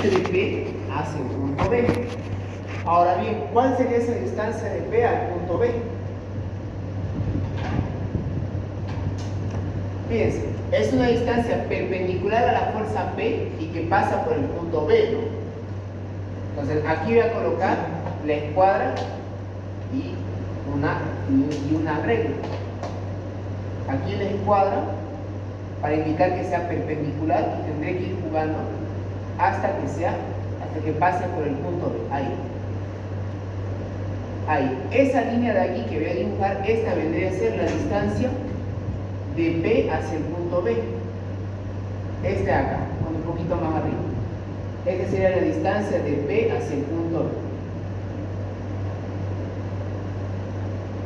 distancia de P hacia el punto B. Ahora bien, ¿cuál sería esa distancia de P al punto B? Fíjense, es una distancia perpendicular a la fuerza P y que pasa por el punto B, ¿no? Entonces aquí voy a colocar la escuadra y una regla. Aquí la escuadra para indicar que sea perpendicular y tendré que ir jugando hasta que pase por el punto B. Ahí. Esa línea de aquí que voy a dibujar, esta vendría a ser la distancia de P hacia el punto B. Este de acá, un poquito más arriba. Esta sería la distancia de P hacia el punto B.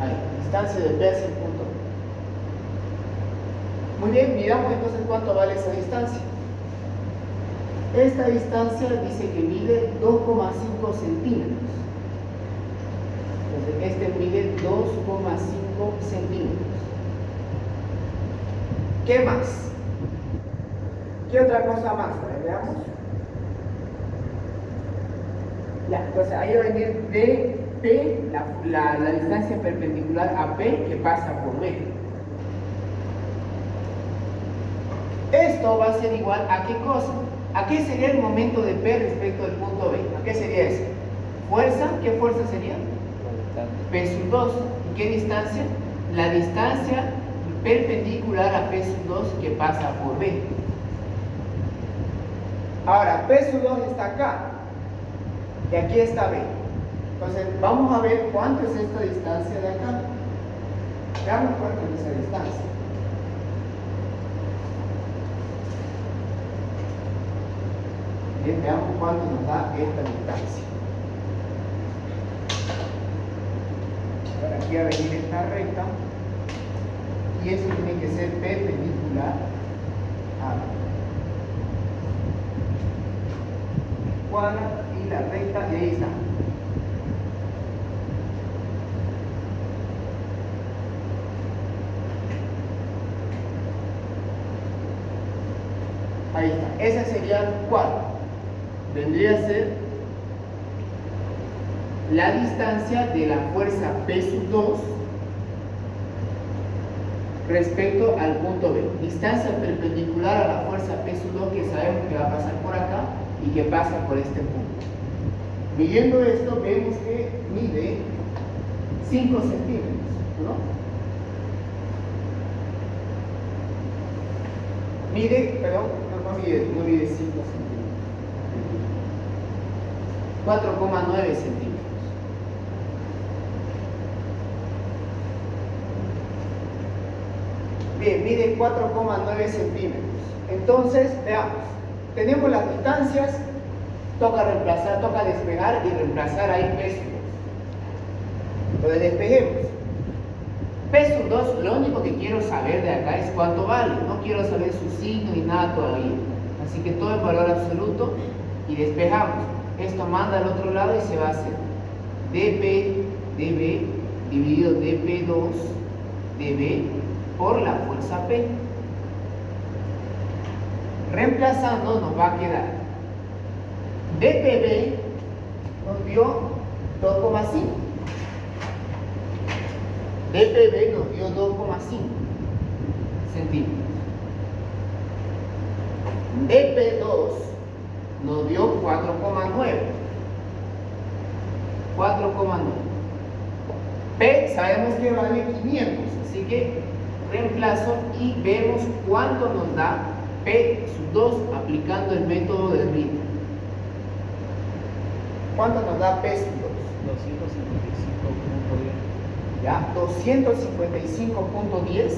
Ahí, distancia de P hacia el punto B. Muy bien, miramos entonces cuánto vale esa distancia. Esta distancia dice que mide 2,5 centímetros. Entonces, este mide 2,5 centímetros. ¿Qué más? ¿Qué otra cosa más? Veamos. Ya, entonces ahí va a venir de P, la distancia perpendicular a P que pasa por B. Esto va a ser igual a ¿qué cosa? ¿A qué sería el momento de P respecto al punto B? ¿A qué sería eso? ¿Fuerza? ¿Qué fuerza sería? P sub 2. ¿Y qué distancia? La distancia perpendicular a P sub 2 que pasa por B. Ahora, P sub 2 está acá y aquí está B. Entonces, vamos a ver cuánto es esta distancia de acá. Veamos cuánto es esa distancia. Bien, veamos cuánto nos da esta distancia. Ahora aquí va a venir esta recta y eso tiene que ser perpendicular a la cuadra y la recta, y ahí está. Ahí está. Esa sería ¿cuál? Vendría a ser la distancia de la fuerza P sub 2 respecto al punto B. Distancia perpendicular a la fuerza P sub 2 que sabemos que va a pasar por acá y que pasa por este punto. Midiendo esto, vemos que mide 5 centímetros, ¿no? Mide, perdón, no mide 5 centímetros. 4,9 centímetros. Bien, mide 4,9 centímetros. Entonces, veamos. Tenemos las distancias. Toca reemplazar, toca despejar y reemplazar ahí P sub 2. Entonces, despejemos. P sub 2, lo único que quiero saber de acá es cuánto vale. No quiero saber su signo ni nada todavía. Así que todo en valor absoluto y despejamos. Esto manda al otro lado y se va a hacer dB dividido dP2 dB por la fuerza P. Reemplazando nos va a quedar dPB nos dio 2,5. dPB nos dio 2,5 centímetros. dP2 nos dio 4,9. 4,9. P sabemos que vale 500, así que reemplazo y vemos cuánto nos da P sub 2 aplicando el método de Riemann. ¿Cuánto nos da P sub 2? 255.10. Ya, 255.10.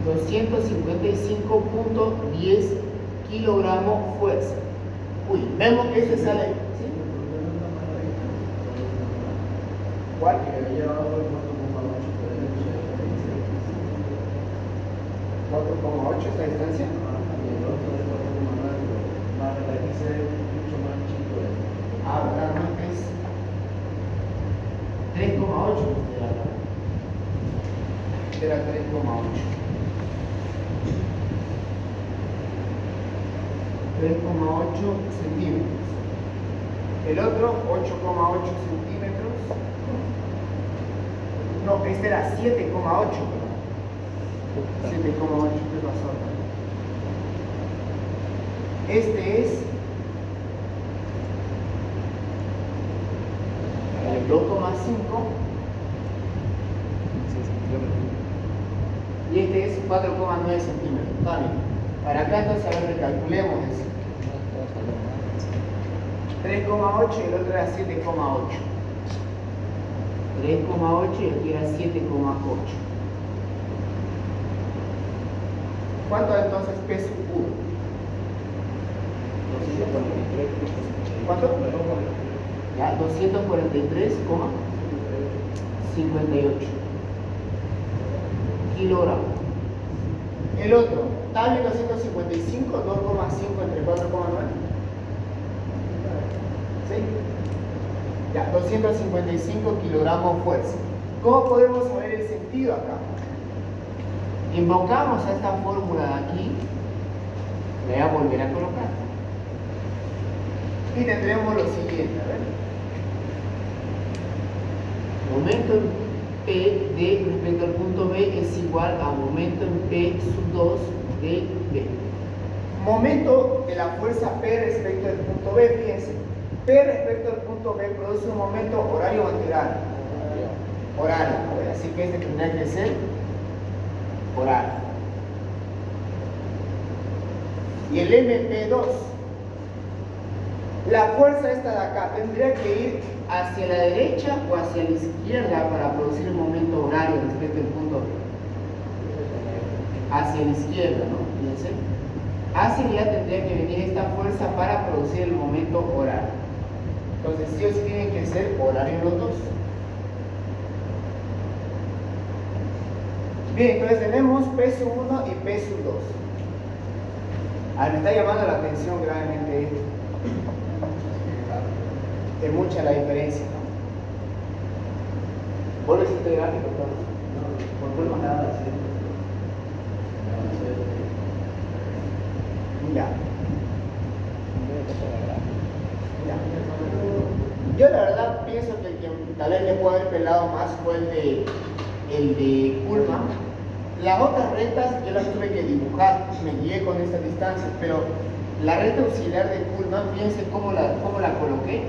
255.10 kilogramos fuerza. Uy, vemos que este sale. ¿Sí? ¿Cuál? 4,8 esta distancia. Ah, ¿verdad? No, es 3,8. Era 3,8. 3,8. 3,8 centímetros. El otro 8,8 centímetros. No, este era 7,8. 7,8, ¿qué pasó acá? Este es 2,5 y este es 4,9 centímetros. Está bien. Para acá entonces a ver, recalculemos eso. 3,8 y el otro era 7,8. 3,8 y el otro era 7,8. ¿Cuánto entonces peso cubo? ¿Cuánto? Ya, 243,58 kilogramos. El otro, ¿está bien 255? 2,5 entre 4,9. ¿Sí? Ya, 255 kilogramos fuerza. ¿Cómo podemos saber el sentido acá? Invocamos a esta fórmula de aquí. Le voy a volver a colocar. Y tendremos lo siguiente, a ver. Momento en P de respecto al punto B es igual a momento en P sub 2 de B. Momento de la fuerza P respecto al punto B, fíjense. P respecto al punto B produce un momento horario o antihorario. Horario, así que este tendrá que ser horario. Y el MP2, la fuerza esta de acá tendría que ir hacia la derecha o hacia la izquierda para producir el momento horario respecto al punto B. Hacia la izquierda, ¿no? Fíjense. Hacia allá tendría que venir esta fuerza para producir el momento horario. Entonces sí o sí tienen que ser horario los dos. Bien, entonces tenemos P sub 1 y P sub 2. Ahora me está llamando la atención gravemente esto. Es mucha la diferencia, ¿no? ¿Vuelves este gráfico, Carlos? No, vuelvo a nada. Ya. Yo la verdad pienso que el que tal vez le puede haber pelado más fue el de Kuhlmann. Las otras rectas yo las tuve que dibujar, me guié con estas distancias, pero la recta auxiliar de Kuhlmann, fíjense cómo la coloqué.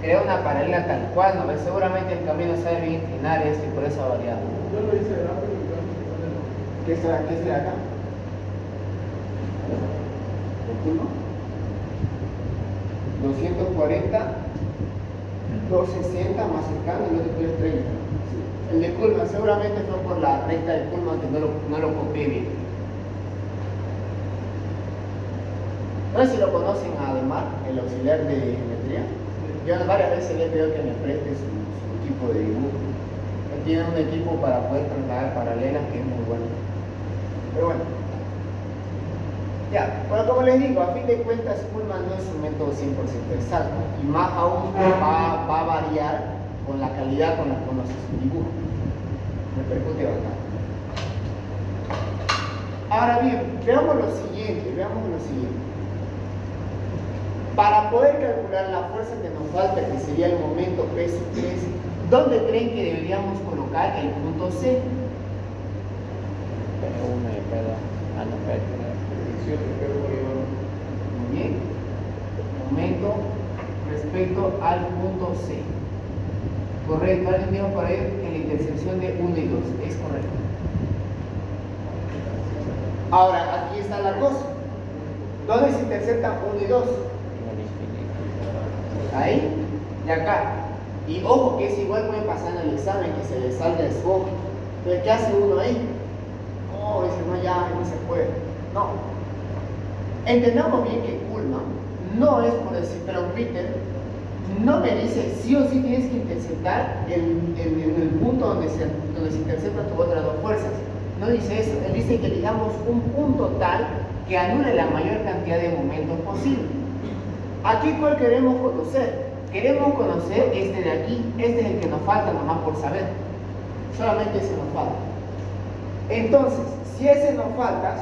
Crea una paralela tal cual, ¿no? Seguramente el camino sabe bien inclinar esto y por eso ha variado. Yo lo hice rápido y ¿Qué está acá? ¿El Kuhlmann? 240, 260 más cercano y el otro 330. El de Kuhlmann seguramente fue por la recta de Kuhlmann que no lo copié bien. No sé si lo conocen a Ademar, el auxiliar de geometría. Yo varias veces le he pedido que me preste su equipo de dibujo. Él tiene un equipo para poder trasladar paralelas que es muy bueno. Pero bueno. Ya, bueno, como les digo, a fin de cuentas Kuhlmann no es un método 100% exacto. Y más aún va a variar con la calidad con la que conoces su dibujo. Repercute bastante. Ahora bien, veamos lo siguiente. Para poder calcular la fuerza que nos falta, que sería el momento P sub 3, ¿dónde creen que deberíamos colocar el punto C? P1 y P2. No, P3. Muy bien. Momento respecto al punto C. Correcto, alguien dijo por ahí en la intersección de 1 y 2. Es correcto. Ahora, aquí está la cosa. ¿Dónde se interceptan 1 y 2? Ahí y acá. Y ojo que es igual, puede pasar en el examen que se le salga el smoke. Entonces, ¿qué hace uno ahí? Oh, dice, no, ya no se puede. No. Entendamos bien que Kuhlmann no es por decir, pero Peter no me dice sí o sí tienes que interceptar el punto donde se interceptan tus otras dos fuerzas. No dice eso. Él dice que digamos un punto tal que anule la mayor cantidad de momentos posible. Aquí, ¿cuál queremos conocer? Queremos conocer este de aquí. Este es el que nos falta nomás por saber. Solamente ese nos falta. Entonces, si ese nos falta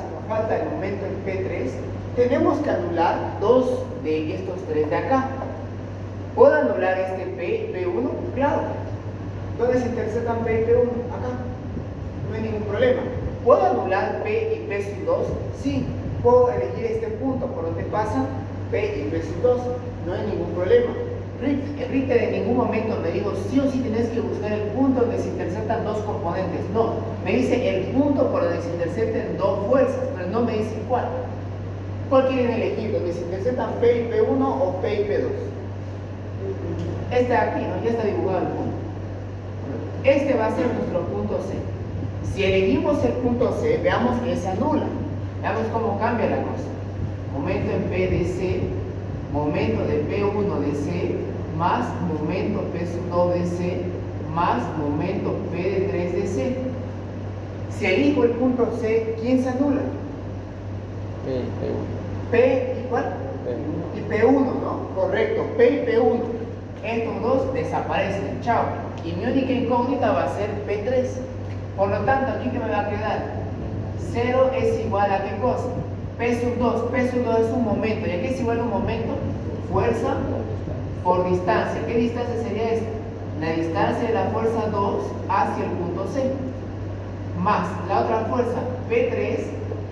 el momento en P3, tenemos que anular dos de estos tres de acá. ¿Puedo anular este P, P1? Claro. ¿Dónde se interceptan P y P1? Acá. No hay ningún problema. ¿Puedo anular P y P sub 2? Sí. Puedo elegir este punto por donde pasa P y P sub 2. No hay ningún problema. Ritter en ningún momento me dijo, sí o sí tenés que buscar el punto donde se interceptan dos componentes. No, me dice el punto por donde se intercepten dos fuerzas, pero no me dice cuál. ¿Cuál quieren elegir? ¿Donde se interceptan P y P1 o P y P2? Este de aquí, ¿no? Ya está dibujado el punto. Este va a ser nuestro punto C. Si elegimos el punto C, veamos que se anula. Veamos cómo cambia la cosa. Momento en P de C, momento de P1 de C, más momento P sub 2 de C, más momento P de 3 de C. Si elijo el punto C, ¿quién se anula? P, P1. P y ¿cuál? P1. Y P1, ¿no? Correcto, P y P1. Estos dos desaparecen, chao. Y mi única incógnita va a ser P3. Por lo tanto, ¿aquí qué me va a quedar? 0 es igual a ¿qué cosa? P sub 2. P sub 2 es un momento. ¿Y aquí es igual a un momento? Fuerza por distancia. ¿Qué distancia sería esta? La distancia de la fuerza 2 hacia el punto C. Más la otra fuerza, P3,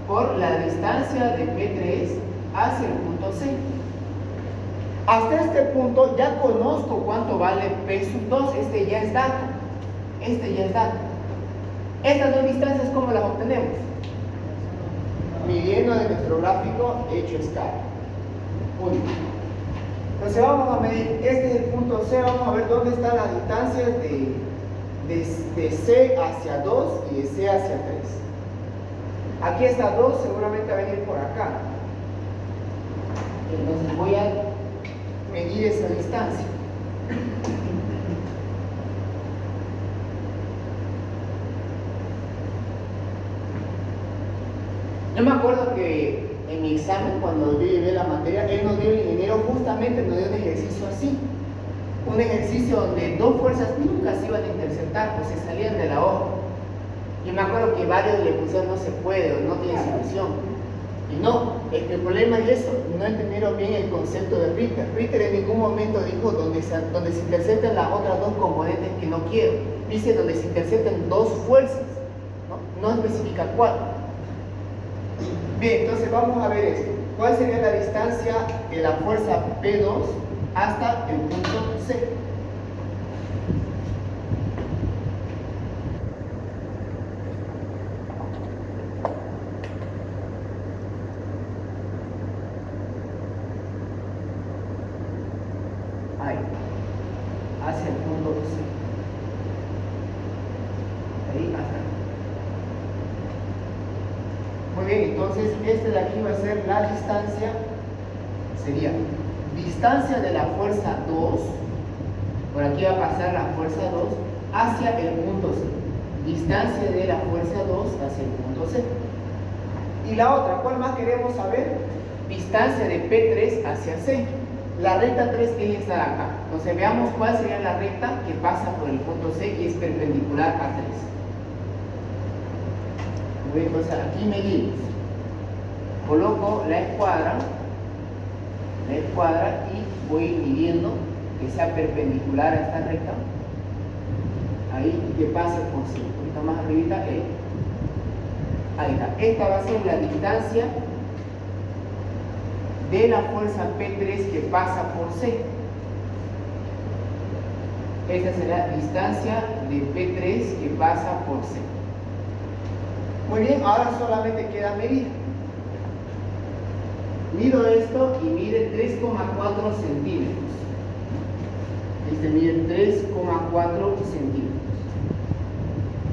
por la distancia de P3 hacia el punto C. Hasta este punto ya conozco cuánto vale P sub 2. Este ya es dato. Este ya es dato. Estas dos distancias, ¿cómo las obtenemos? Midiendo de nuestro gráfico hecho escala. Único. Entonces vamos a medir, este es el punto C, vamos a ver dónde están las distancias de C hacia 2 y de C hacia 3. Aquí está 2, seguramente va a venir por acá. Entonces voy a medir esa distancia. Yo me acuerdo que en mi examen, cuando yo llevé la materia, él nos dio, el ingeniero justamente nos dio un ejercicio así. Un ejercicio donde dos fuerzas nunca se iban a interceptar, pues se salían de la hoja. Yo me acuerdo que varios le pusieron no se puede o no tiene solución. Y no, el problema es eso, no entendieron bien el concepto de Ritter. Ritter en ningún momento dijo donde se interceptan las otras dos componentes que no quiero. Dice donde se interceptan dos fuerzas, no especifica cuál. Bien, entonces vamos a ver esto. ¿Cuál sería la distancia de la fuerza P2 hasta el punto C? Ahí, hacia el punto C. Ahí hasta. Muy bien, entonces este de aquí va a ser la distancia, sería distancia de la fuerza 2, por aquí va a pasar la fuerza 2 hacia el punto C, distancia de la fuerza 2 hacia el punto C. Y la otra, ¿cuál más queremos saber? Distancia de P3 hacia C, la recta 3 que es esta de acá. Entonces veamos cuál sería la recta que pasa por el punto C y es perpendicular a 3. Entonces aquí medimos, coloco la escuadra y voy midiendo que sea perpendicular a esta recta, ahí, y que pase por C, un poquito más arribita, ahí está. Esta va a ser la distancia de la fuerza P3 que pasa por C. Esta será la distancia de P3 que pasa por C. Muy bien, ahora solamente queda medir. Mido esto y mide 3,4 centímetros. Este mide 3,4 centímetros.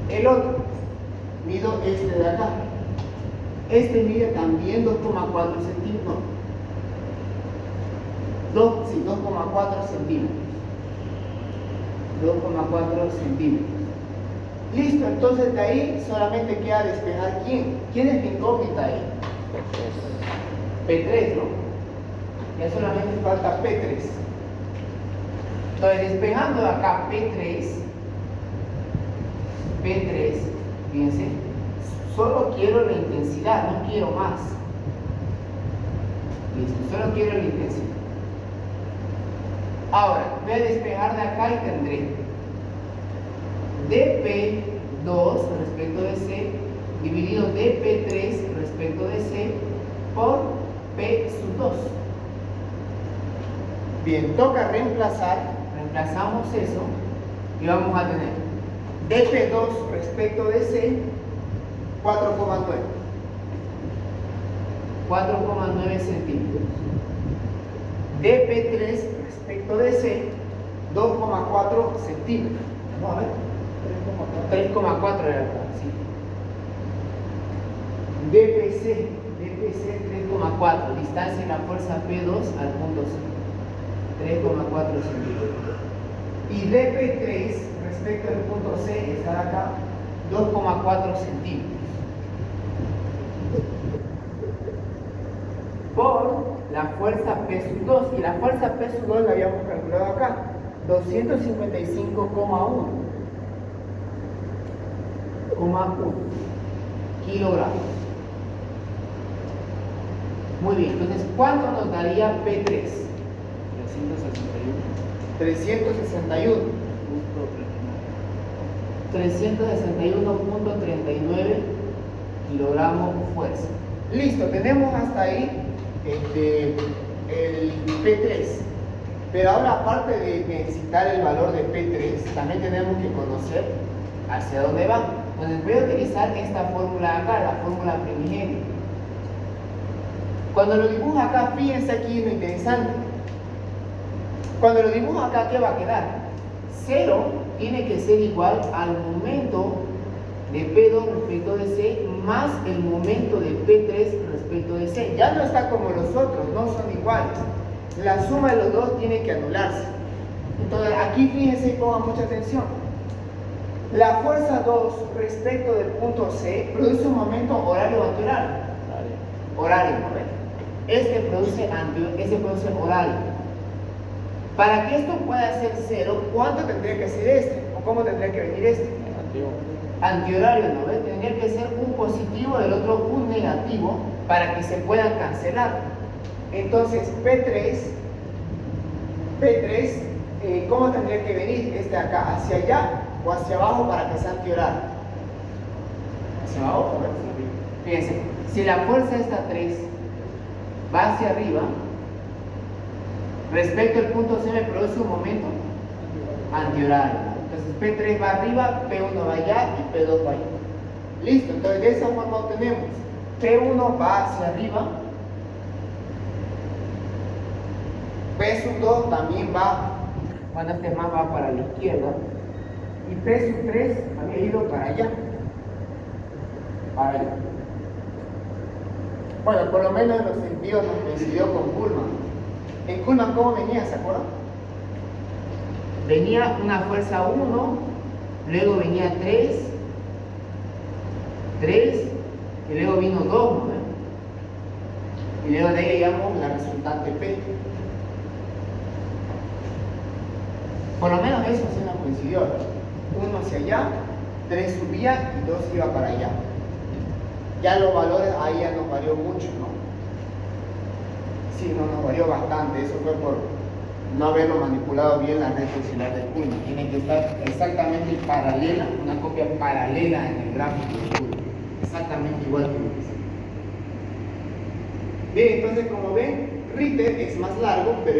El otro, mido este de acá. Este mide también 2,4 centímetros. 2,4 centímetros. 2,4 centímetros. Listo, entonces de ahí solamente queda despejar quién. ¿Quién es mi incógnita ahí? P3, ¿no? Ya solamente falta P3. Entonces despejando acá P3, fíjense, solo quiero la intensidad, no quiero más. Listo, solo quiero la intensidad. Ahora, voy a despejar de acá y tendré dP2 respecto de C dividido dP3 respecto de C por P sub 2. Bien, toca reemplazar, reemplazamos eso y vamos a tener dP2 respecto de C 4,9 centímetros, dP3 respecto de C 2,4 centímetros. Vamos a ver, 3,4 era acá, sí. DPC 3,4, distancia en la fuerza P2 al punto C, 3,4 centímetros. Y DP3 respecto al punto C está acá, 2,4 centímetros. Por la fuerza P sub 2, y la fuerza P sub 2 la habíamos calculado acá, 255,1 kilogramos. Muy bien, entonces, ¿cuánto nos daría P3? 361. 361.39 kilogramos fuerza. Listo, tenemos hasta ahí el P3. Pero ahora, aparte de necesitar el valor de P3, también tenemos que conocer hacia dónde va. Entonces voy a utilizar esta fórmula acá, la fórmula primigenia. Cuando lo dibujo acá, fíjense aquí lo interesante. Cuando lo dibujo acá, ¿qué va a quedar? 0 tiene que ser igual al momento de P2 respecto de C más el momento de P3 respecto de C. Ya no está como los otros, no son iguales. La suma de los dos tiene que anularse. Entonces aquí fíjense y pongan mucha atención. La fuerza 2 respecto del punto C produce un momento horario o antihorario. Horario, ¿no ven? Este produce horario. Para que esto pueda ser 0, ¿cuánto tendría que ser este? ¿O cómo tendría que venir este? Antihorario, ¿no ven? Tendría que ser un positivo, el otro un negativo, para que se puedan cancelar. Entonces, P3, ¿cómo tendría que venir? Este acá, hacia allá o hacia abajo para que sea antihorario. Hacia abajo, ¿no? Fíjense, si la fuerza esta 3 va hacia arriba, respecto al punto C me produce un momento antihorario. Entonces P3 va arriba, P1 va allá y P2 va allá. Listo, entonces de esa forma obtenemos P1 va hacia arriba, P sub 2 también va, bueno, este más va para la izquierda, y P sub 3 había ido para allá. Para allá. Bueno, por lo menos en los sentidos nos coincidió con Kuhlmann. En Kuhlmann, ¿cómo venía? ¿Se acuerdan? Venía una fuerza 1, luego venía 3, y luego vino 2, ¿no? Y luego de ahí llegamos la resultante P. Por lo menos eso sí nos coincidió. 1 hacia allá, 3 subía y 2 iba para allá. Ya los valores ahí ya nos varió mucho, ¿no? Sí, no nos varió bastante. Eso fue por no haberlo manipulado bien la red oscilar de Kuhlmann. Tiene que estar exactamente paralela, una copia paralela en el gráfico de Kuhlmann. Exactamente igual que lo que sea. Bien, entonces como ven, Ritter es más largo, pero